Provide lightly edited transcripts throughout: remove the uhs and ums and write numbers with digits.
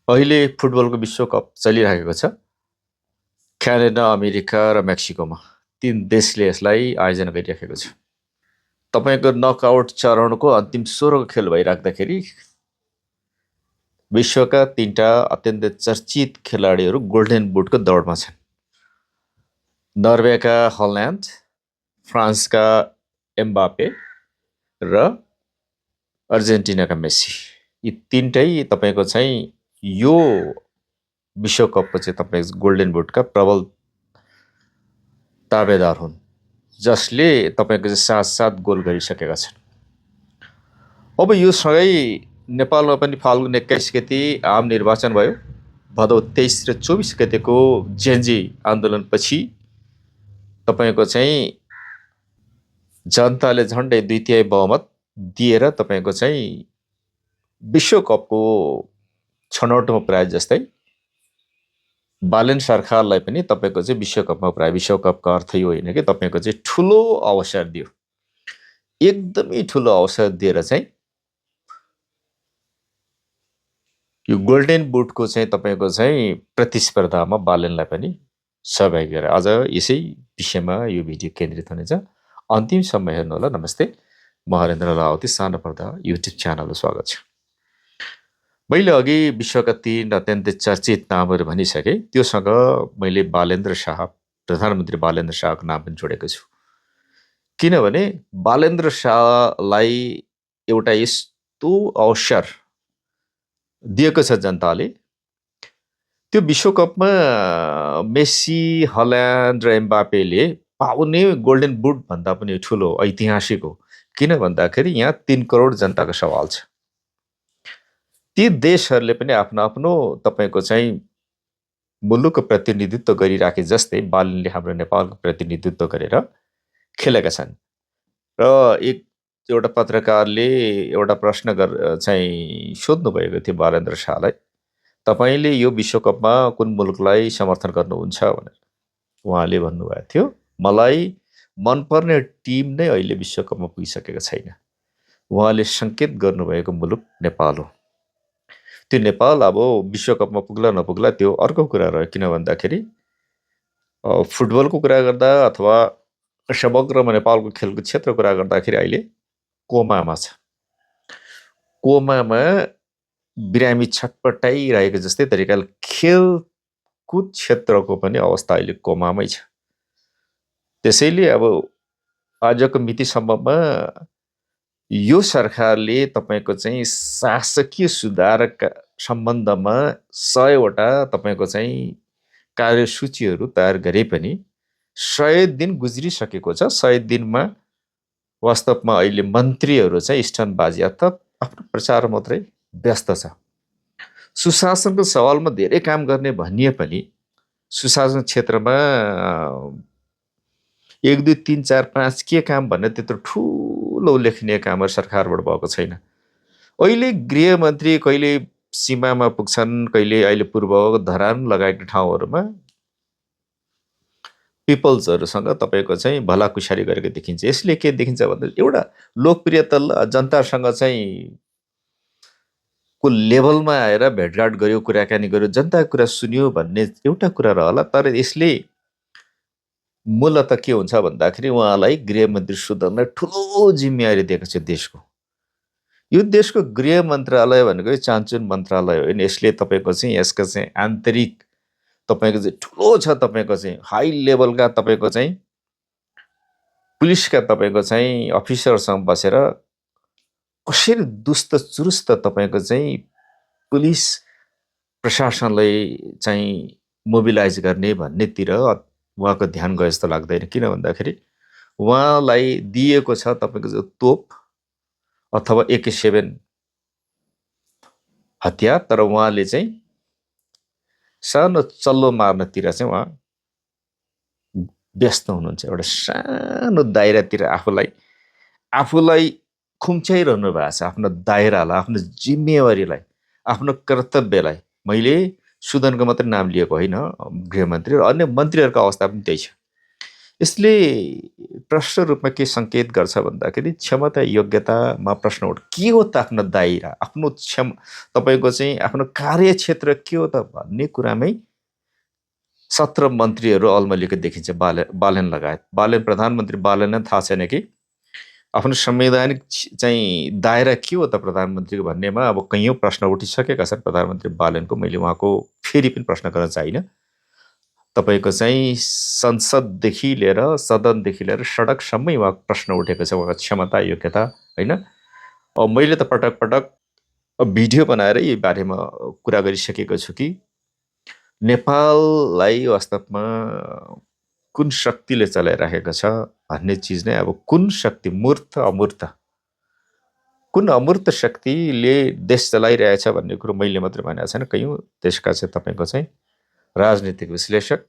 अहिले फुटबलको विश्वकप चलिरहेको छ। क्यानाडा, अमेरिका र मेक्सिकोमा 3 देशले यसलाई आयोजना गरिराखेको छ। तपाईँको नकआउट चरणको अन्तिम 16 खेल भइराख्दाखेरि विश्वका 3टा अत्यन्तै चर्चित खेलाडीहरू गोल्डन बुटको दौडमा छन्। नर्वेका हल्यान्ड, फ्रान्सका एम्बापे र अर्जेन्टिनाका मेसी। यी 3टै तपाईँको चाहिँ यो विश्वकपको चाहिँ तपाईँ गोल्डन बुटका प्रबल दावेदार हुन्, जसले तपाईँको चाहिँ 7-7 गोल गरिसकेका छन्। अब यो सँगै नेपालमा पनि फाल्गुन 21 गते आम निर्वाचन भयो। भदौ 23 र 24 गतेको जेन्जी आन्दोलनपछि तपाईँको चाहिँ जनताले झन्डै 2/3 बहुमत दिएर तपाईँको चाहिँ विश्वकपको छनौटमा पुर्याए जस्तै बालेन सरकारलाई पनि तपाईँको चाहिँ विश्वकपमा पुर्याए। विश्वकपको अर्थ यो होइन कि तपाईँको चाहिँ ठुलो अवसर दियो, एकदमै ठुलो अवसर दिएर चाहिँ यो गोल्डन बुटको चाहिँ तपाईँको चाहिँ प्रतिस्पर्धामा बालेनलाई पनि सहभागी गरे। आज यसै विषयमा यो भिडियो केन्द्रित हुनेछ। अन्तिमसम्म हेर्नुहोला। नमस्ते, म हरेन्द्र लावती, सानो पर्दा युट्युब च्यानलमा स्वागत छ। मैले अघि विश्वका 3 अत्यन्तै चर्चित नामहरू भनिसकेँ। त्योसँग मैले बालेन्द्र शाह, प्रधानमन्त्री बालेन्द्र शाहको नाम पनि जोडेको छु। किनभने बालेन्द्र शाहलाई एउटा यस्तो अवसर दिएको छ जनताले। त्यो विश्वकपमा मेसी, हल्यान्ड र एम्बापेले पाउने गोल्डन बुट भन्दा पनि ठुलो ऐतिहासिक हो। किन भन्दाखेरि यहाँ 3 करोड जनताको सवाल छ। ती देशहरूले पनि आफ्नो आफ्नो तपाईँको चाहिँ मुलुकको प्रतिनिधित्व गरिराखे जस्तै बालेनले हाम्रो नेपालको प्रतिनिधित्व गरेर खेलेका छन्। र एउटा पत्रकारले एउटा प्रश्न चाहिँ सोध्नु भएको थियो बालेन्द्र शाहलाई, तपाईँले यो विश्वकपमा कुन मुलुकलाई समर्थन गर्नुहुन्छ भनेर। उहाँले भन्नुभएको थियो, मलाई मनपर्ने टिम नै अहिले विश्वकपमा पुगिसकेको छैन। उहाँले सङ्केत गर्नुभएको मुलुक नेपाल हो। त्यो नेपाल अब विश्वकपमा पुग्ला नपुग्ला त्यो अर्को कुरा रह्यो। किन भन्दाखेरि फुटबलको कुरा गर्दा अथवा समग्रमा नेपालको खेलको क्षेत्र कुरा गर्दाखेरि अहिले कोमामा छ। कोमामा बिरामी छटपटाइरहेको जस्तै तरिकाले खेलकुद क्षेत्रको पनि अवस्था अहिले कोमामै छ। त्यसैले अब आजको मितिसम्ममा यो सरकारले तपाईँको चाहिँ शासकीय सुधारका सम्बन्धमा 100 वटा तपाईँको चाहिँ कार्यसूचीहरू तयार गरे पनि 100 दिन गुज्रिसकेको छ। 100 दिनमा वास्तवमा अहिले मन्त्रीहरू चाहिँ स्टन्टबाजी अर्थात् आफ्नो प्रचार मात्रै व्यस्त छ। सुशासनको सवालमा धेरै काम गर्ने भनिए पनि सुशासन क्षेत्रमा 1, 2, 3, 4, 5 के काम भन्ने त्यत्रो ठुलो उल्लेखनीय कामहरू सरकारबाट भएको छैन। अहिले गृहमन्त्री कहिले सीमामा पुग्छन्, कहिले अहिले पूर्व धरान लगायतका ठाउँहरूमा पिपल्सहरूसँग तपाईँको चाहिँ भलाकुसारी गरेको देखिन्छ। यसले के देखिन्छ भन्दा एउटा लोकप्रियता जनतासँग चाहिँ को लेभलमा आएर भेटघाट गर्यो, कुराकानी गर्यो, जनताको कुरा सुन्यो भन्ने एउटा कुरा रहला। तर यसले मूलत के हुन्छ भन्दाखेरि उहाँलाई गृहमन्त्री सुधार्न ठुलो जिम्मेवारी दिएको छ देशको। यो देशको गृह मन्त्रालय भनेको चान्चुन मन्त्रालय होइन। यसले तपाईँको चाहिँ यसका चाहिँ आन्तरिक तपाईँको चाहिँ ठुलो छ, तपाईँको चाहिँ हाई लेभलका तपाईँको चाहिँ पुलिसका तपाईँको चाहिँ अफिसरसँग बसेर कसरी दुस्त चुरुस्त तपाईँको चाहिँ पुलिस प्रशासनलाई चाहिँ मोबिलाइज गर्ने भन्नेतिर उहाँको ध्यान गए जस्तो लाग्दैन। किन भन्दाखेरि उहाँलाई दिएको छ तपाईँको जो तोप अथवा AK-7 हतियार, तर उहाँले चाहिँ सानो चल्लो मार्नतिर चाहिँ उहाँ व्यस्त हुनुहुन्छ। एउटा सानो दायरातिर आफूलाई खुम्च्याइरहनु भएको छ, आफ्नो दायरालाई, आफ्नो जिम्मेवारीलाई, आफ्नो कर्तव्यलाई। मैले सुदनको मात्रै नाम लिएको होइन, गृहमन्त्री र अन्य मन्त्रीहरूको अवस्था पनि त्यही छ। यसले प्रष्ट रूपमा के सङ्केत गर्छ भन्दाखेरि क्षमता योग्यतामा प्रश्न उठ के हो त आफ्नो दायरा आफ्नो तपाईँको चाहिँ आफ्नो कार्यक्षेत्र के हो त भन्ने कुरामै 17 मन्त्रीहरू अल्मलिएको देखिन्छ बालन लगायत बालन प्रधानमन्त्री बालनलाई थाहा छैन कि आफ्नो संवैधानिक चाहिँ दायरा के हो त प्रधानमन्त्रीको भन्नेमा अब कैयौँ प्रश्न उठिसकेका छन् प्रधानमन्त्री बालनको मैले उहाँको फेरि पनि प्रश्न गर्न चाहिनँ तपाईँको चाहिँ संसददेखि लिएर सदनदेखि लिएर सडकसम्मै उहाँको प्रश्न उठेको छ उहाँको क्षमता योग्यता होइन मैले त पटक पटक भिडियो बनाएर यी बारेमा कुरा गरिसकेको छु कि नेपाललाई वास्तवमा कुन शक्तिले चलाइराखेको छ भन्ने चिज नै अब कुन शक्ति मूर्त अमूर्त कुन अमूर्त शक्तिले देश चलाइरहेछ भन्ने कुरो मैले मात्रै भनेको छैन कैयौँ देशका चाहिँ तपाईँको चाहिँ राजनीतिक विश्लेषक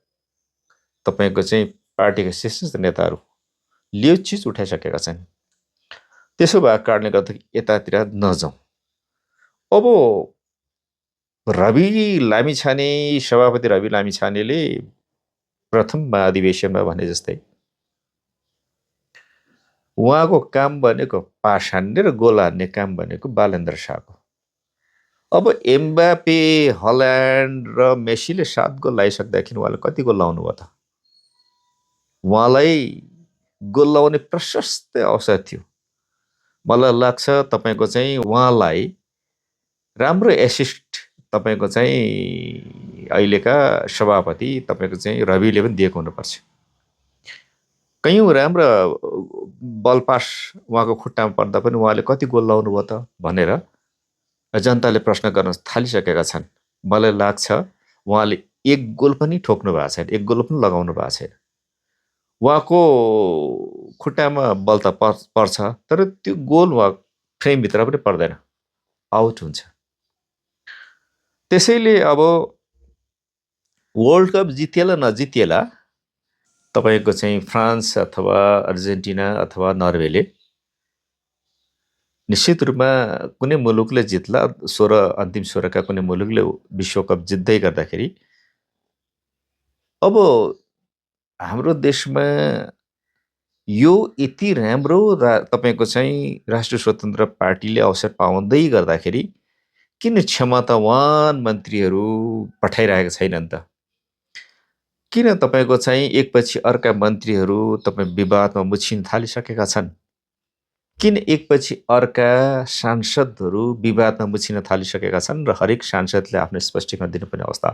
तपाईँको चाहिँ पार्टीका शीर्ष नेताहरू यो चिज उठाइसकेका छन् त्यसो भएको कारणले गर्दा यतातिर नजाउँ अब रवि लामिछाने सभापति रवि लामिछानेले प्रथम महाधिवेशनमा भने जस्तै उहाँको काम भनेको पास हान्ने र गोल हान्ने काम भनेको बालेन्द्र शाहको अब एम्बापे हल्यान्ड र मेसीले 7 गोल लगाइसक्दाखेरि उहाँले कति गोल लाउनु भयो त उहाँलाई गोल लाउने प्रशस्त अवसर थियो मलाई लाग्छ तपाईँको चाहिँ उहाँलाई राम्रो एसिस्ट तपाईँको चाहिँ अहिलेका सभापति तपाईँको चाहिँ रविले पनि दिएको हुनुपर्छ कैयौँ राम्रो बल पास उहाँको खुट्टामा पर्दा पनि उहाँले कति गोल लाउनु भयो त भनेर जनताले प्रश्न गर्न थालिसकेका छन् मलाई लाग्छ उहाँले एक गोल पनि ठोक्नु भएको छैन एक गोल पनि लगाउनु भएको छैन उहाँको खुट्टामा बल त पर्छ तर त्यो गोल उहाँ फ्रेमभित्र पनि पर्दैन आउट हुन्छ त्यसैले अब वर्ल्ड कप जितिएला नजितिएला तपाईँको चाहिँ फ्रान्स अथवा अर्जेन्टिना अथवा नर्वेले निश्चित रूपमा कुनै मुलुकले जित्ला 16 अन्तिम 16का कुनै मुलुकले विश्वकप जित्दै गर्दाखेरि अब हाम्रो देशमा यो यति राम्रो तपाईँको चाहिँ राष्ट्रिय स्वतन्त्र पार्टीले अवसर पाउँदै गर्दाखेरि किन क्षमतावान मन्त्रीहरू पठाइरहेका छैनन् त किन तपाईँको चाहिँ एकपछि अर्का मन्त्रीहरू तपाईँ विवादमा मुछिन थालिसकेका छन् किन एकपछि अर्का सांसदहरू विवादमा मुछिन थालिसकेका छन् र हरेक सांसदले आफ्नो स्पष्टीकरण दिनुपर्ने अवस्था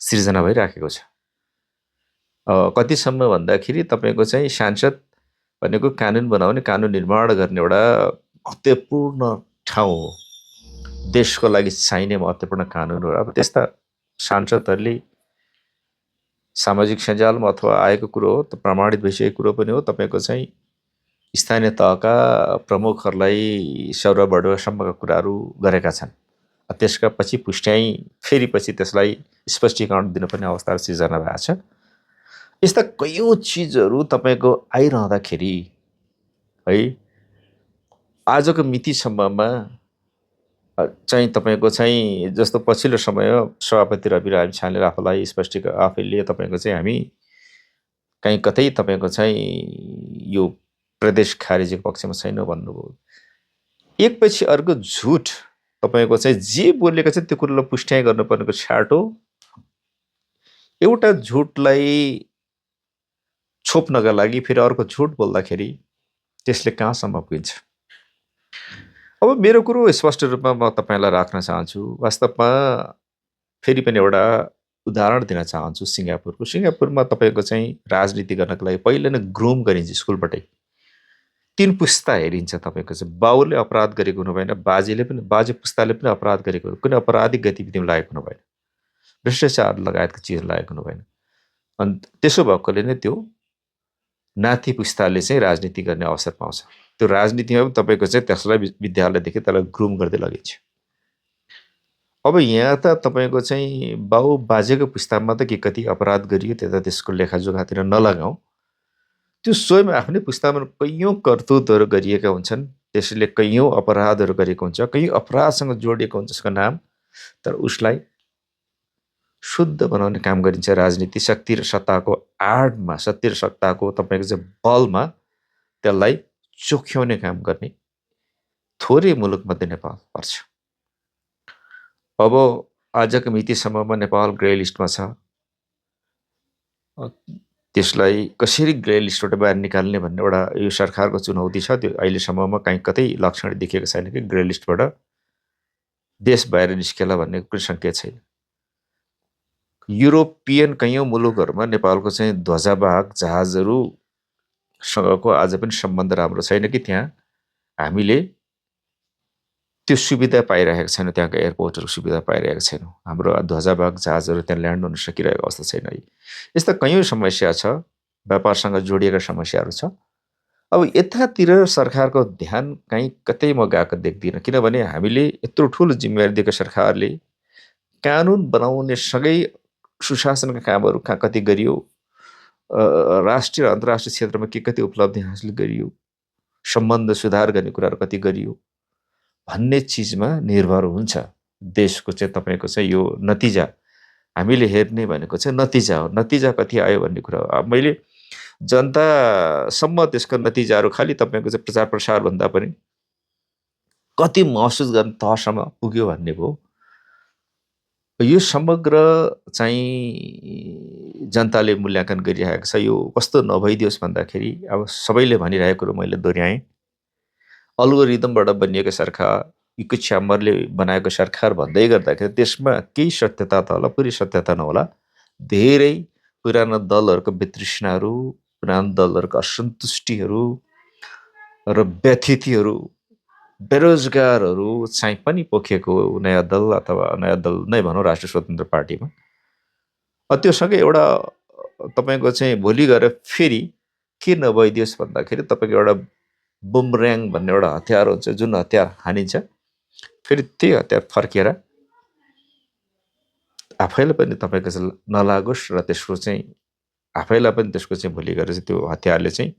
सिर्जना भइराखेको छ कतिसम्म भन्दाखेरि तपाईँको चाहिँ सांसद भनेको कानुन बनाउने कानुन निर्माण गर्ने एउटा महत्त्वपूर्ण ठाउँ हो देशको लागि चाहिने महत्त्वपूर्ण कानुन हो अब त्यस्ता सांसदहरूले सामाजिक सञ्जालमा अथवा आएको कुरो हो त प्रमाणित भइसकेको कुरो पनि हो तपाईँको चाहिँ स्थानीय तहका प्रमुखहरूलाई सौर्य बढुवासम्मका कुराहरू गरेका छन् त्यसका पछि पुष्ट्याइ फेरि पछि त्यसलाई स्पष्टीकरण दिनुपर्ने अवस्था सिर्जना भएको छ यस्ता कैयौँ चिजहरू तपाईँको आइरहँदाखेरि है आजको मितिसम्ममा चाहिँ तपाईँको चाहिँ जस्तो पछिल्लो समय सभापति रवि लामिछानेले आफूलाई स्पष्टीकरण आफैले तपाईँको चाहिँ हामी कहीँ कतै तपाईँको चाहिँ यो प्रदेश खारेजीको पक्षमा छैन भन्नुभयो एकपछि अर्को झुट तपाईँको चाहिँ जे बोलेको छ त्यो कुरोलाई पुष्ट्याइ गर्नुपर्नेको छाटो एउटा झुटलाई छोप्नका लागि फेरि अर्को झुट बोल्दाखेरि त्यसले कहाँसम्म पुगिन्छ अब मेरो कुरो स्पष्ट रूपमा म तपाईँलाई राख्न चाहन्छु वास्तवमा फेरि पनि एउटा उदाहरण दिन चाहन्छु सिङ्गापुरमा तपाईँको चाहिँ राजनीति गर्नको लागि पहिले नै ग्रुम गरिन्छ स्कुलबाटै 3 पुस्ता हेरिन्छ तपाईँको चाहिँ बाउले अपराध गरेको हुनु भएन बाजे पुस्ताले पनि अपराध गरेको कुनै अपराधिक गतिविधिमा लागेको हुनु भएन भ्रष्टाचार लगायतको चिज लागेको हुनु भएन अनि त्यसो भएकोले नै त्यो नाति पुस्ताले चाहिँ राजनीति गर्ने अवसर पाउँछ त्यो राजनीतिमा पनि तपाईँको चाहिँ त्यसलाई विद्यालयदेखि त्यसलाई ग्रुम गर्दै लगिन्छ अब यहाँ त तपाईँको चाहिँ बाउ बाजेको पुस्तामा त के कति अपराध गरियो त्यता त्यसको लेखाजोखातिर नलगाउँ त्यो स्वयं आफ्नै पुस्तामा कैयौँ करतुतहरू गरिएका हुन्छन् त्यसले कैयौँ अपराधहरू गरेको हुन्छ कैयौँ अपराधसँग जोडिएको हुन्छ उसको नाम तर उसलाई शुद्ध बनाउने काम गरिन्छ। राजनीति शक्ति र सत्ताको आडमा, शक्ति र सत्ताको तपाईँको चाहिँ बलमा त्यसलाई चोख्याउने काम गर्ने थोरै मुलुकमध्ये नेपाल पर्छ। अब आजको मितिसम्ममा नेपाल ग्रे लिस्टमा छ। त्यसलाई कसरी ग्रे लिस्टबाट बाहिर निकाल्ने भन्ने एउटा यो सरकारको चुनौती छ। त्यो अहिलेसम्ममा कहीँ कतै लक्षण देखिएको छैन कि ग्रे लिस्टबाट देश बाहिर निस्केला भन्ने कुनै सङ्केत छैन। युरोपियन कैयौँ मुलुकहरूमा नेपालको चाहिँ ध्वजावाहक जहाजहरूसँगको आज पनि सम्बन्ध राम्रो छैन कि त्यहाँ हामीले त्यो सुविधा पाइरहेको छैनौँ। त्यहाँको एयरपोर्टहरू सुविधा पाइरहेको छैनौँ। हाम्रो ध्वजावाहक जहाजहरू त्यहाँ ल्यान्ड हुन सकिरहेको अवस्था छैन। यस्ता कैयौँ समस्या छ, व्यापारसँग जोडिएका समस्याहरू छ। अब यतातिर सरकारको ध्यान कहीँ कतै म गएको देख्दिनँ। किनभने हामीले यत्रो ठुलो जिम्मेवारी दिएको सरकारले कानुन बनाउने सँगै सुशासनका कामहरू कहाँ कति गरियो, राष्ट्रिय र अन्तर्राष्ट्रिय क्षेत्रमा के कति उपलब्धि हासिल गरियो, सम्बन्ध सुधार गर्ने कुराहरू कति गरियो भन्ने चिजमा निर्भर हुन्छ देशको चाहिँ तपाईँको चाहिँ यो नतिजा। हामीले हेर्ने भनेको चाहिँ नतिजा हो। नतिजा कति आयो भन्ने कुरा हो। अब मैले जनतासम्म त्यसको नतिजाहरू खालि तपाईँको चाहिँ प्रचार प्रसार भन्दा पनि कति महसुस गर्ने तहसम्म पुग्यो भन्ने भयो। यो समग्र चाहिँ जनताले मूल्याङ्कन गरिरहेको छ। यो कस्तो नभइदियोस् भन्दाखेरि अब सबैले भनिरहेको कुरो मैले दोहोऱ्याएँ। अल्गोरिदमबाट बनिएको सरकार, इको च्याम्बरले बनाएको सरकार भन्दै गर्दाखेरि त्यसमा केही सत्यता त होला, पुरै सत्यता नहोला। धेरै पुराना दलहरूको वितृष्णाहरू, पुराना दलहरूको असन्तुष्टिहरू र व्यथितिहरू, बेरोजगारहरू चाहिँ पनि पोखेको नयाँ दल अथवा नयाँ दल नै भनौँ राष्ट्रिय स्वतन्त्र पार्टीमा। त्योसँगै एउटा तपाईँको चाहिँ भोलि गएर फेरि के नभइदियोस् भन्दाखेरि तपाईँको एउटा बुमऱ्याङ भन्ने एउटा हतियार हुन्छ, जुन हतियार हानिन्छ फेरि त्यही हतियार फर्केर आफैलाई पनि तपाईँको चाहिँ नलागोस् र त्यसको चाहिँ आफैलाई पनि त्यसको चाहिँ भोलि गएर चाहिँ त्यो हतियारले चाहिँ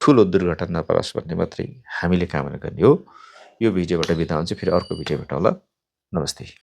ठुलो दुर्घटना नपरोस् भन्ने मात्रै हामीले कामना गर्ने हो। यो भिडियोबाट बिदा हुन्छ। फेरि अर्को भिडियो भेटौँला। नमस्ते।